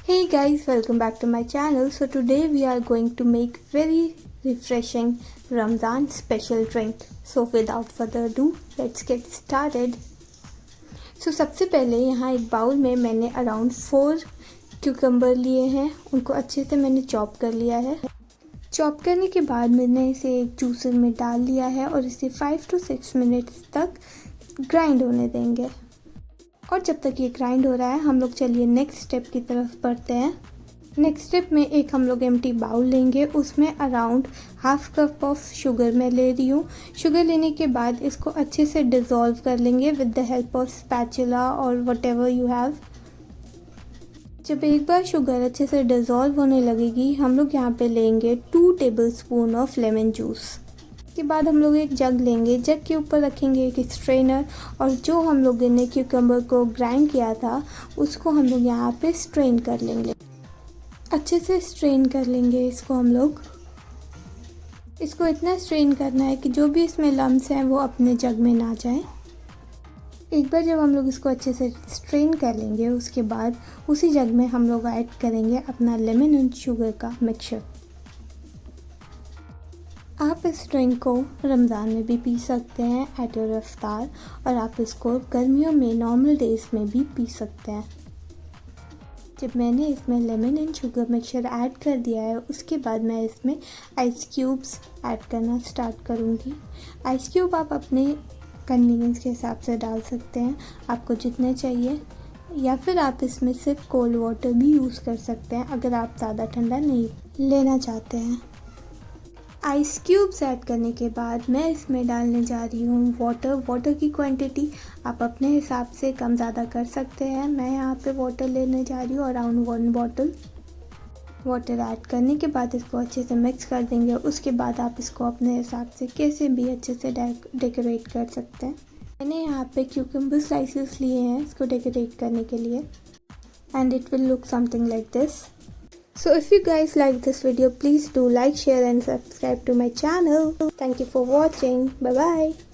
Hey guys, welcome back to my channel. So today we are going to make very refreshing Ramdan special drink. So without further ado, let's get started. So सबसे पहले यहाँ एक bowl में मैंने around 4 cucumber लिए हैं. उनको अच्छे से मैंने चॉप कर लिया है. चॉप करने के बाद मैंने इसे एक जूसर में डाल लिया है और इसे 5 to 6 मिनट्स तक ग्राइंड होने देंगे. और जब तक ये ग्राइंड हो रहा है हम लोग चलिए नेक्स्ट स्टेप की तरफ बढ़ते हैं. नेक्स्ट स्टेप में एक हम लोग एम्प्टी बाउल लेंगे. उसमें around half cup of sugar मैं ले रही हूँ. शुगर लेने के बाद इसको अच्छे से डिज़ोल्व कर लेंगे with the help of spatula और व्हाटएवर यू हैव. जब एक बार शुगर अच्छे से डिज़ोल्व होने लगेगी हम लोग यहाँ पे लेंगे 2 टेबलस्पून ऑफ लेमन जूस. के बाद हम लोग एक जग लेंगे. जग के ऊपर रखेंगे एक स्ट्रेनर और जो हम लोगों ने क्यूकम्बर को ग्राइंड किया था उसको हम लोग यहाँ पे स्ट्रेन कर लेंगे. अच्छे से स्ट्रेन कर लेंगे इसको हम लोग. इसको इतना स्ट्रेन करना है कि जो भी इसमें लम्स हैं वो अपने जग में ना जाए. एक बार जब हम लोग इसको अच्छे से स्ट्रेन कर लेंगे उसके बाद उसी जग में हम लोग ऐड करेंगे अपना लेमन एंड शुगर का मिक्सचर. आप इस ड्रिंक को रमज़ान में भी पी सकते हैं एट योर इफ्तार, और आप इसको गर्मियों में नॉर्मल डेज़ में भी पी सकते हैं. जब मैंने इसमें lemon and sugar mixture add कर दिया है उसके बाद मैं इसमें आइस क्यूब्स ऐड करना स्टार्ट करूँगी. आइस क्यूब आप अपने कन्वीनियंस के हिसाब से डाल सकते हैं, आपको जितने चाहिए, या फिर आप इसमें सिर्फ कोल्ड वाटर भी यूज़ कर सकते हैं अगर आप ज़्यादा ठंडा नहीं लेना चाहते हैं. आइस क्यूब्स ऐड करने के बाद मैं इसमें डालने जा रही हूँ वाटर की क्वांटिटी आप अपने हिसाब से कम ज़्यादा कर सकते हैं. मैं यहाँ पे वाटर लेने जा रही हूँ अराउंड 1 बॉटल. वाटर ऐड करने के बाद इसको अच्छे से मिक्स कर देंगे. उसके बाद आप इसको अपने हिसाब से कैसे भी अच्छे से डेकोरेट कर सकते हैं. मैंने यहाँ पे क्यूकम्बर स्लाइसेस लिए हैं इसको डेकोरेट करने के लिए, and it will look something like this. So if you guys like this video, please do like, share and subscribe to my channel. Thank you for watching. Bye bye.